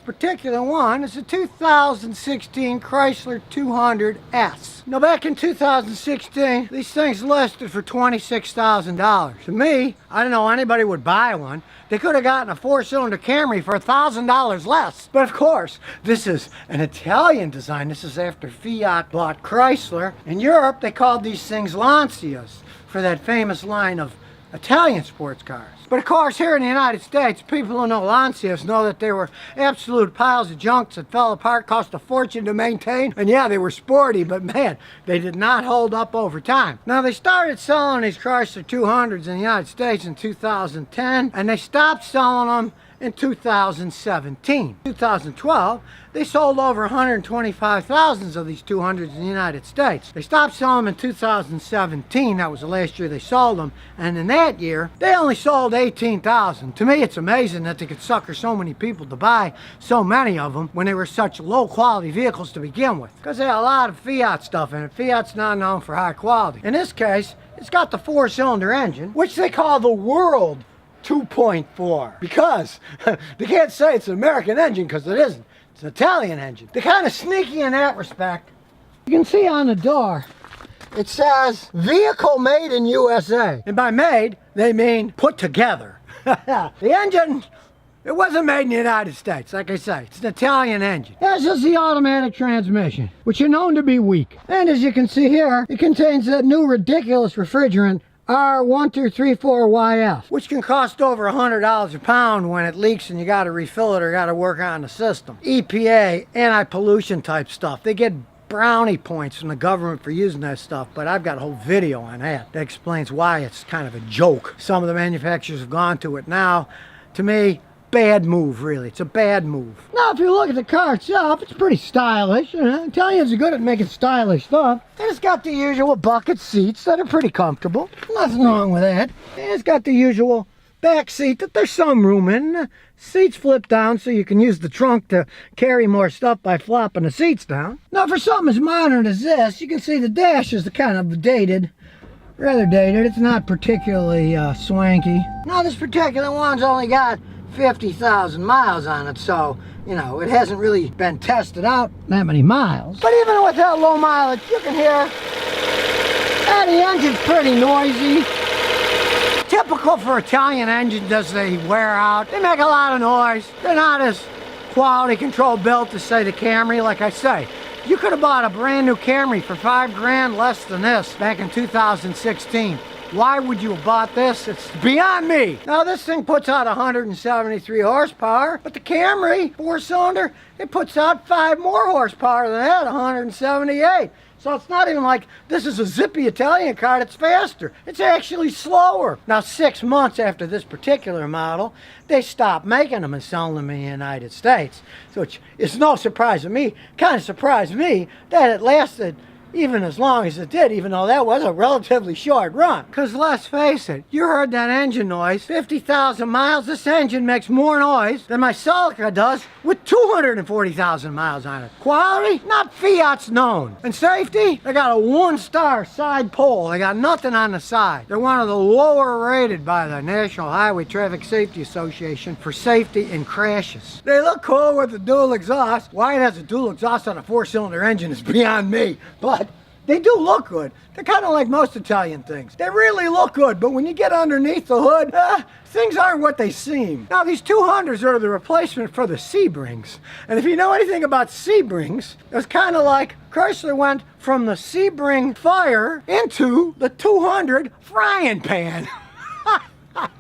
particular one is a 2016 Chrysler 200S. Now back in 2016, these things listed for $26,000. To me, I don't know anybody would buy one. They could have gotten a 4-cylinder Camry for $1,000 less. But of course, this is an Italian design. This is after Fiat bought Chrysler. In Europe, they called these things Lancias for that famous line of Italian sports cars. But of course, here in the United States, people who know Lancias know that they were absolute piles of junk that fell apart, cost a fortune to maintain, and yeah, they were sporty, but man, they did not hold up over time. Now, they started selling these Chrysler 200s in the United States in 2010, and they stopped selling them in 2017. 2012, they sold over 125,000 of these 200s in the United States. They stopped selling them in 2017. That was the last year they sold them. And in that year, they only sold 18,000. To me, it's amazing that they could sucker so many people to buy so many of them when they were such low quality vehicles to begin with. Because they had a lot of Fiat stuff in it. Fiat's not known for high quality. In this case, it's got the 4-cylinder engine, which they call the World 2.4, because they can't say it's an American engine because it isn't. It's an Italian engine. They're kind of sneaky in that respect. You can see on the door, it says vehicle made in USA. And by made, they mean put together. The engine, it wasn't made in the United States. Like I say, it's an Italian engine. This is the automatic transmission, which are known to be weak. And as you can see here, it contains that new ridiculous refrigerant R1234YF, which can cost over $100 a pound when it leaks and you got to refill it or got to work on the system. EPA, anti-pollution type stuff. They get brownie points from the government for using that stuff, but I've got a whole video on that that explains why it's kind of a joke. Some of the manufacturers have gone to it now. To me, bad move, really. It's a bad move. Now, if you look at the car itself, it's pretty stylish. Italians are good at making stylish stuff. And it's got the usual bucket seats that are pretty comfortable. Nothing wrong with that. And it's got the usual back seat that there's some room in. Seats flip down so you can use the trunk to carry more stuff by flopping the seats down. Now, for something as modern as this, you can see the dash is kind of dated. Rather dated. It's not particularly swanky. Now, this particular one's only got 50,000 miles on it, so you know it hasn't really been tested out that many miles. But even with that low mileage, you can hear that the engine's pretty noisy. Typical for Italian engines as they wear out. They make a lot of noise. They're not as quality control built as, say, the Camry. Like I say, you could have bought a brand new Camry for $5 grand less than this back in 2016. Why would you have bought this? It's beyond me. Now, this thing puts out 173 horsepower, but the Camry 4-cylinder, it puts out 5 more horsepower than that, 178. So it's not even like this is a zippy Italian car that's faster. It's actually slower. Now, 6 months after this particular model, they stopped making them and selling them in the United States. So it's no surprise to me, kind of surprised me that it lasted even as long as it did, even though that was a relatively short run. Because let's face it, you heard that engine noise. 50,000 miles, this engine makes more noise than my Celica does with 240,000 miles on it. Quality? Not Fiat's known. And safety? They got a 1-star side pole. They got nothing on the side. They're one of the lower rated by the National Highway Traffic Safety Association for safety in crashes. They look cool with the dual exhaust. Why it has a dual exhaust on a 4-cylinder engine is beyond me. But they do look good. They're kind of like most Italian things. They really look good, but when you get underneath the hood, things aren't what they seem. Now, these 200s are the replacement for the Sebrings. And if you know anything about Sebrings, it's kind of like Chrysler went from the Sebring Fire into the 200 frying pan.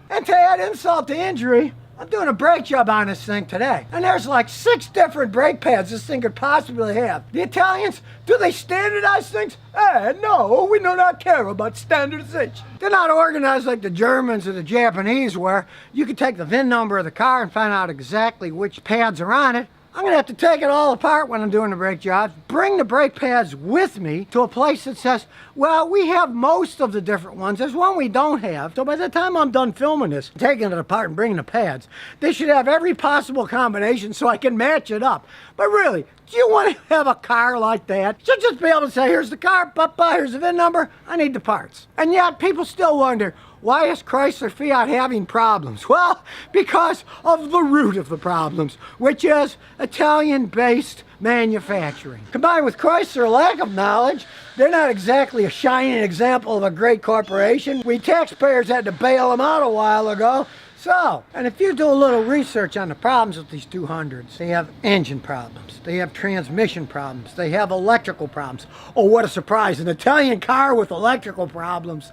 And to add insult to injury, I'm doing a brake job on this thing today, and there's like 6 different brake pads this thing could possibly have. The Italians, do they standardize things? No, we do not care about standardization. They're not organized like the Germans or the Japanese, where you can take the VIN number of the car and find out exactly which pads are on it. I'm going to have to take it all apart when I'm doing the brake jobs, bring the brake pads with me to a place that says, well, we have most of the different ones. There's one we don't have. So by the time I'm done filming this, taking it apart and bringing the pads, they should have every possible combination so I can match it up. But really, do you want to have a car like that? You should just be able to say, here's the car, here's the VIN number, I need the parts. And yet people still wonder, Why is Chrysler Fiat having problems? Well, because of the root of the problems, which is Italian-based manufacturing. Combined with Chrysler's lack of knowledge, they're not exactly a shining example of a great corporation. We taxpayers had to bail them out a while ago. So, and if you do a little research on the problems with these 200s, they have engine problems, they have transmission problems, they have electrical problems. Oh, what a surprise, an Italian car with electrical problems.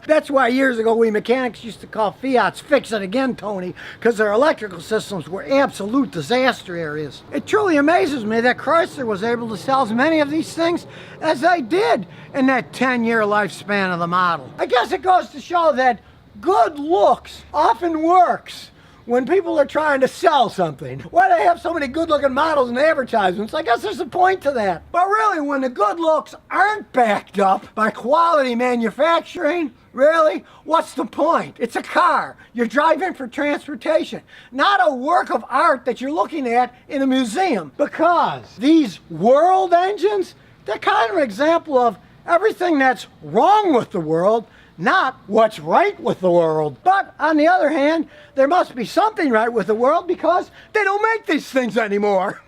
That's why years ago we mechanics used to call Fiats "Fix It Again, Tony," because their electrical systems were absolute disaster areas. It truly amazes me that Chrysler was able to sell as many of these things as they did in that 10-year lifespan of the model. I guess it goes to show that good looks often works when people are trying to sell something. Why do they have so many good-looking models in advertisements? I guess there's a point to that. But really, when the good looks aren't backed up by quality manufacturing, really, what's the point? It's a car. You're driving for transportation, not a work of art that you're looking at in a museum. Because these world engines, they're kind of an example of everything that's wrong with the world, not what's right with the world. But on the other hand, there must be something right with the world because they don't make these things anymore.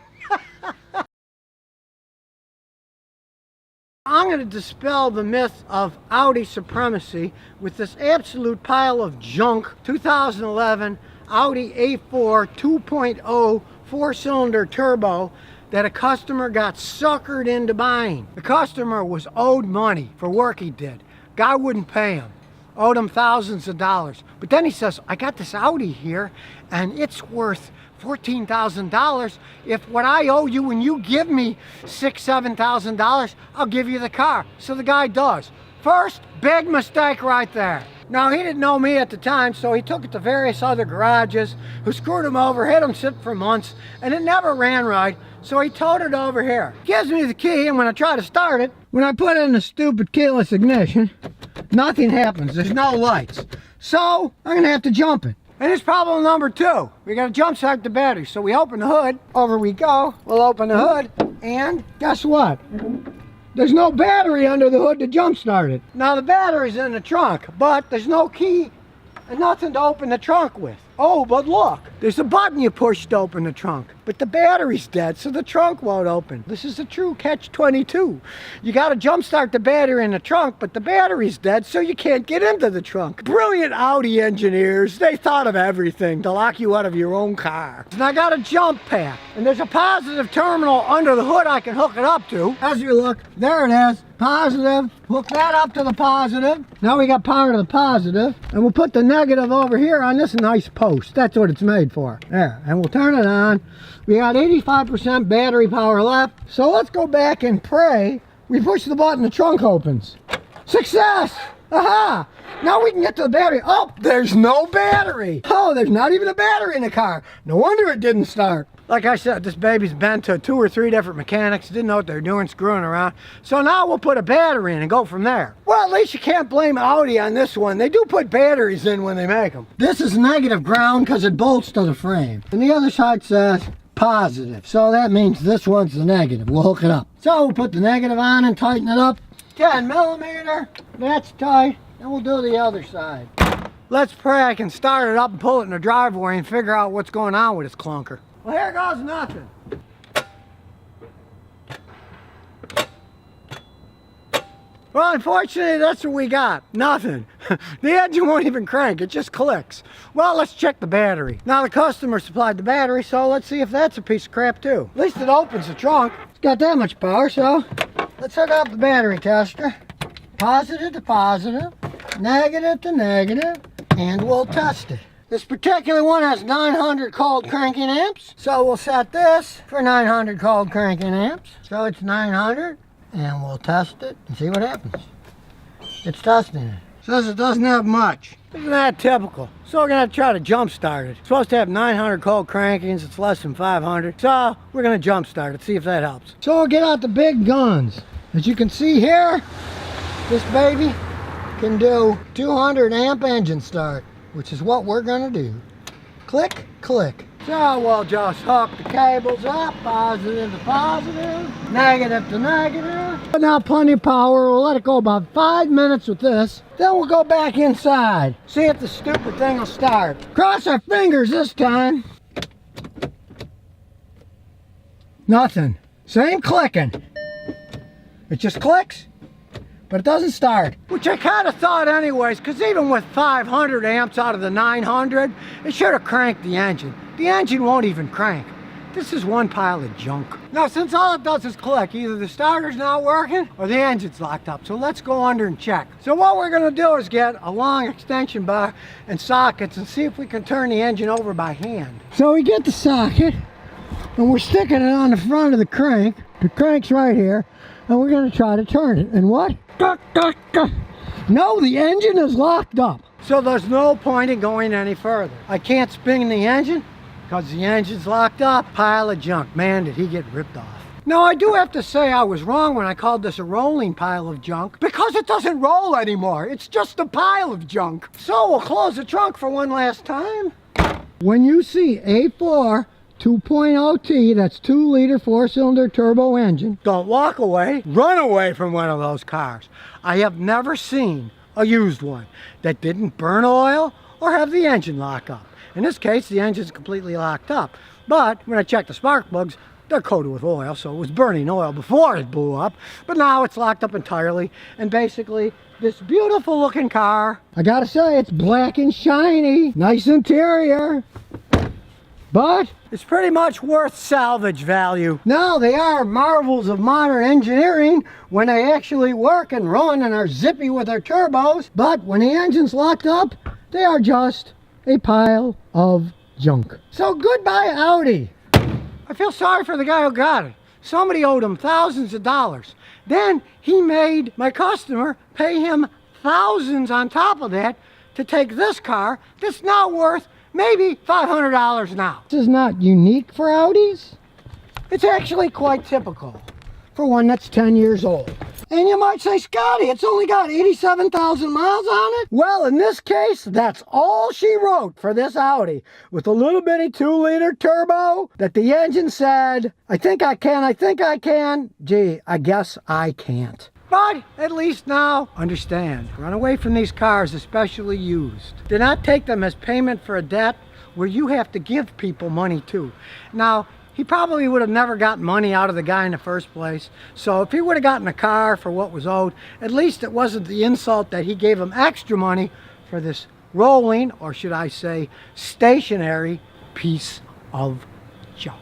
I'm going to dispel the myth of Audi supremacy with this absolute pile of junk 2011 Audi A4 2.0 four-cylinder turbo that a customer got suckered into buying. The customer was owed money for work he did. Guy wouldn't pay him, owed him thousands of dollars. But then he says, I got this Audi here and it's worth $14,000. If what I owe you when you give me $6,000, $7,000, I'll give you the car. So the guy does. First, big mistake right there. Now, he didn't know me at the time, so he took it to various other garages who screwed him over, had him sit for months, and it never ran right, so he towed it over here. Gives me the key, and when I try to start it, when I put in the stupid keyless ignition, nothing happens. There's no lights. So, I'm going to have to jump it. And it's problem number 2. We got to jump start the battery. So we open the hood, over we go, we'll open the hood, and guess what? There's no battery under the hood to jump start it. Now the battery's in the trunk, but there's no key and nothing to open the trunk with. Oh, but look, there's a button you push to open the trunk, but the battery's dead, so the trunk won't open. This is a true catch-22. You gotta jump start the battery in the trunk, but the battery's dead, so you can't get into the trunk. Brilliant Audi engineers, they thought of everything to lock you out of your own car. And I got a jump pack, and there's a positive terminal under the hood I can hook it up to. As you look, there it is. Positive, hook that up to the positive. Now we got power to the positive, and we'll put the negative over here on this nice post. That's what it's made for. There, and we'll turn it on. We got 85% battery power left. So let's go back and pray. We push the button, the trunk opens. Success! Aha! Now we can get to the battery. Oh, there's no battery. Oh, there's not even a battery in the car. No wonder it didn't start. Like I said, this baby's been to 2 or 3 different mechanics, didn't know what they're doing, screwing around. So now we'll put a battery in and go from there. Well, at least you can't blame Audi on this one. They do put batteries in when they make them. This is negative ground because it bolts to the frame. And the other side says positive. So that means this one's the negative. We'll hook it up. So we'll put the negative on and tighten it up. 10 millimeter. That's tight. And we'll do the other side. Let's pray I can start it up and pull it in the driveway and figure out what's going on with this clunker. Well, here goes nothing. Well, unfortunately, that's what we got. Nothing. The engine won't even crank. It just clicks. Well, let's check the battery. Now, the customer supplied the battery, so let's see if that's a piece of crap, too. At least it opens the trunk. It's got that much power, so let's hook up the battery tester. Positive to positive, negative to negative, and we'll test it. This particular one has 900 cold cranking amps, so we'll set this for 900 cold cranking amps. So it's 900, and we'll test it and see what happens. It's testing it. Says it doesn't have much. Isn't that typical? So we're gonna try to jump start it. It's supposed to have 900 cold crankings, it's less than 500. So we're gonna jump start it, see if that helps. So we'll get out the big guns. As you can see here, this baby can do 200 amp engine start, which is what we're gonna do. Click, click. So we'll just hook the cables up, positive to positive, negative to negative. But now plenty of power, we'll let it go about 5 minutes with this. Then we'll go back inside, see if the stupid thing will start. Cross our fingers this time. Nothing. Same clicking. It just clicks, but it doesn't start. Which I kind of thought anyways, because even with 500 amps out of the 900, it should have cranked the engine. The engine won't even crank. This is one pile of junk. Now, since all it does is click, either the starter's not working or the engine's locked up. So let's go under and check. So what we're gonna do is get a long extension bar and sockets and see if we can turn the engine over by hand. So we get the socket and we're sticking it on the front of the crank. The crank's right here. And we're going to try to turn it. And what? No, the engine is locked up. So there's no point in going any further. I can't spin the engine because the engine's locked up. Pile of junk. Man, did he get ripped off. Now, I do have to say I was wrong when I called this a rolling pile of junk because it doesn't roll anymore. It's just a pile of junk. So we'll close the trunk for one last time. When you see A4 2.0T, that's 2-liter 4-cylinder turbo engine, don't walk away, run away from one of those cars. I have never seen a used one that didn't burn oil or have the engine lock up. In this case, the engine's completely locked up. But when I checked the spark plugs, they're coated with oil, so it was burning oil before it blew up. But now it's locked up entirely, and basically, this beautiful looking car, I gotta say, it's black and shiny, nice interior. But it's pretty much worth salvage value. Now they are marvels of modern engineering when they actually work and run and are zippy with their turbos. But when the engine's locked up, they are just a pile of junk. So goodbye Audi. I feel sorry for the guy who got it. Somebody owed him thousands of dollars. Then he made my customer pay him thousands on top of that to take this car that's now worth maybe $500 now. This is not unique for Audis. It's actually quite typical for one that's 10 years old. And you might say, Scotty, it's only got 87,000 miles on it. Well, in this case, that's all she wrote for this Audi with a little bitty 2-liter turbo that the engine said, I think I can. Gee, I guess I can't. But at least now, understand, run away from these cars, especially used. Do not take them as payment for a debt where you have to give people money too. Now, he probably would have never gotten money out of the guy in the first place. So if he would have gotten a car for what was owed, at least it wasn't the insult that he gave him extra money for this rolling, or should I say, stationary piece of junk.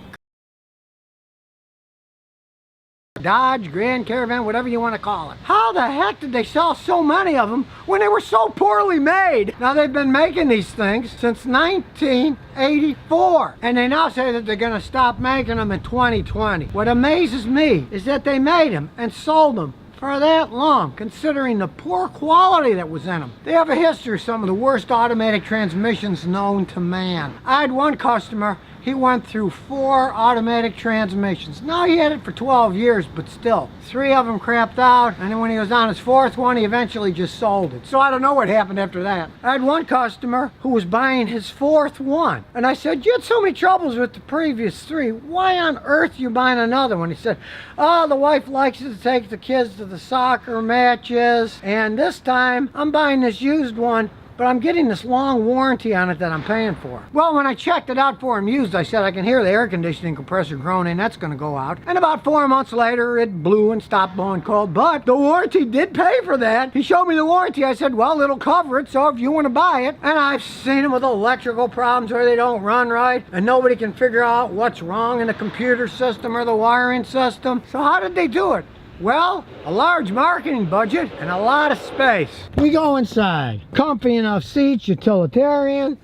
Dodge, Grand Caravan, whatever you want to call it. How the heck did they sell so many of them when they were so poorly made? Now they've been making these things since 1984 and they now say that they're going to stop making them in 2020. What amazes me is that they made them and sold them for that long, considering the poor quality that was in them. They have a history of some of the worst automatic transmissions known to man. I had one customer, he went through 4 automatic transmissions. Now he had it for 12 years, but still. 3 of them crapped out, and then when he was on his 4th one, he eventually just sold it. So I don't know what happened after that. I had one customer who was buying his 4th one, and I said, you had so many troubles with the previous 3. Why on earth are you buying another one? He said, oh, the wife likes to take the kids to the soccer matches, and this time I'm buying this used one, but I'm getting this long warranty on it that I'm paying for. Well, when I checked it out for him used, I said I can hear the air conditioning compressor groaning, that's gonna go out. And about 4 months later, it blew and stopped blowing cold, but the warranty did pay for that. He showed me the warranty. I said, well, it'll cover it, so if you wanna buy it. And I've seen them with electrical problems where they don't run right, and nobody can figure out what's wrong in the computer system or the wiring system. So how did they do it? Well, a large marketing budget and a lot of space. We go inside. Comfy enough seats, utilitarian.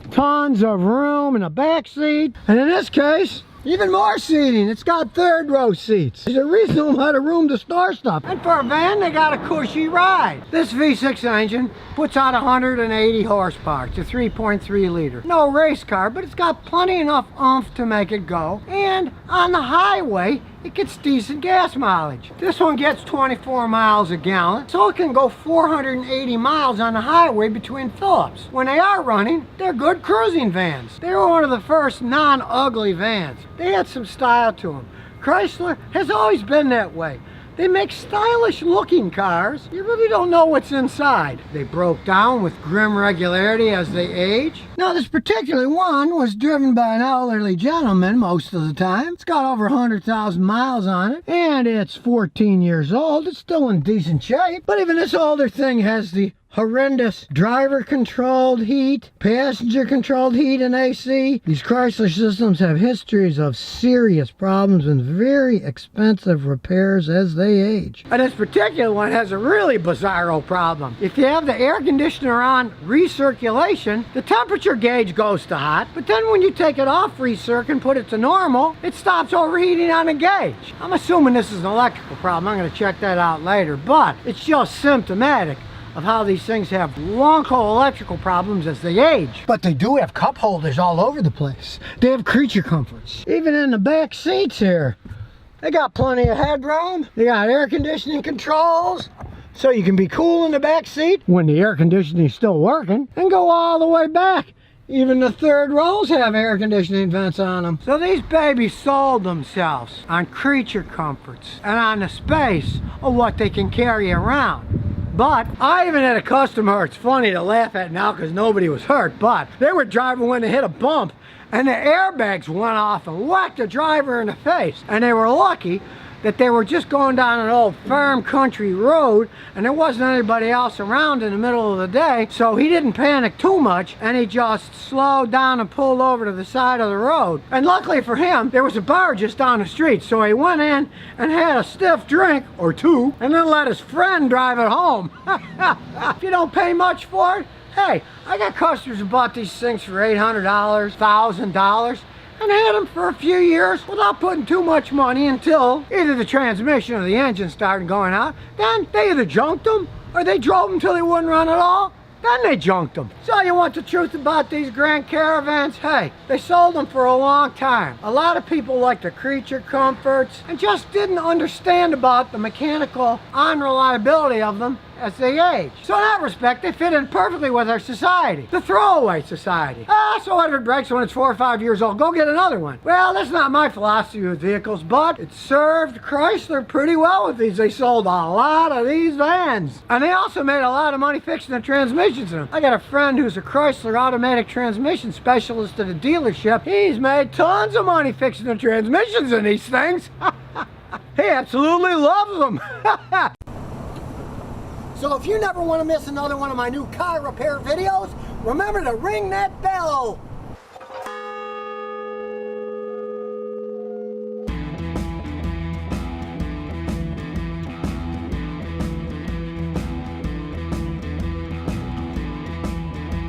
Tons of room in the back seat. And in this case, even more seating. It's got 3rd row seats. There's a reasonable amount of room to store stuff. And for a van, they got a cushy ride. This V6 engine puts out 180 horsepower. It's a 3.3 liter. No race car, but it's got plenty enough oomph to make it go. And on the highway, it gets decent gas mileage. This one gets 24 miles a gallon, so it can go 480 miles on the highway between Phillips. When they are running, they're good cruising vans. They were one of the first non-ugly vans. They had some style to them. Chrysler has always been that way. They make stylish looking cars. You really don't know what's inside. They broke down with grim regularity as they age. Now this particular one was driven by an elderly gentleman most of the time. It's got over 100,000 miles on it, and it's 14 years old. It's still in decent shape, but even this older thing has the horrendous driver controlled heat, passenger controlled heat and AC. These Chrysler systems have histories of serious problems and very expensive repairs as they age. And this particular one has a really bizarro problem. If you have the air conditioner on recirculation, the temperature gauge goes to hot, but then when you take it off recirc and put it to normal, it stops overheating on the gauge. I'm assuming this is an electrical problem. I'm going to check that out later, but it's just symptomatic of how these things have long-haul electrical problems as they age. But they do have cup holders all over the place. They have creature comforts. Even in the back seats here, they got plenty of headroom. They got air conditioning controls, so you can be cool in the back seat when the air conditioning is still working, and go all the way back. Even the third rows have air conditioning vents on them. So these babies sold themselves on creature comforts and on the space of what they can carry around. But I even had a customer, it's funny to laugh at now because nobody was hurt, but they were driving when they hit a bump and the airbags went off and whacked the driver in the face. And they were lucky that they were just going down an old farm country road and there wasn't anybody else around in the middle of the day, so he didn't panic too much and he just slowed down and pulled over to the side of the road. And luckily for him, there was a bar just down the street, so he went in and had a stiff drink or two and then let his friend drive it home. If you don't pay much for it, hey, I got customers who bought these things for $800, $1,000, and had them for a few years without putting too much money until either the transmission or the engine started going out. Then they either junked them or they drove them till they wouldn't run at all. Then they junked them. So you want the truth about these Grand Caravans? Hey, they sold them for a long time. A lot of people like the creature comforts and just didn't understand about the mechanical unreliability of them as they age. So in that respect, they fit in perfectly with our society, the throwaway society. So what if it breaks when it's 4 or 5 years old? Go get another one. Well, that's not my philosophy with vehicles, but it served Chrysler pretty well with these. They sold a lot of these vans. And they also made a lot of money fixing the transmissions in them. I got a friend who's a Chrysler automatic transmission specialist at a dealership. He's made tons of money fixing the transmissions in these things. He absolutely loves them. So if you never want to miss another one of my new car repair videos, remember to ring that bell.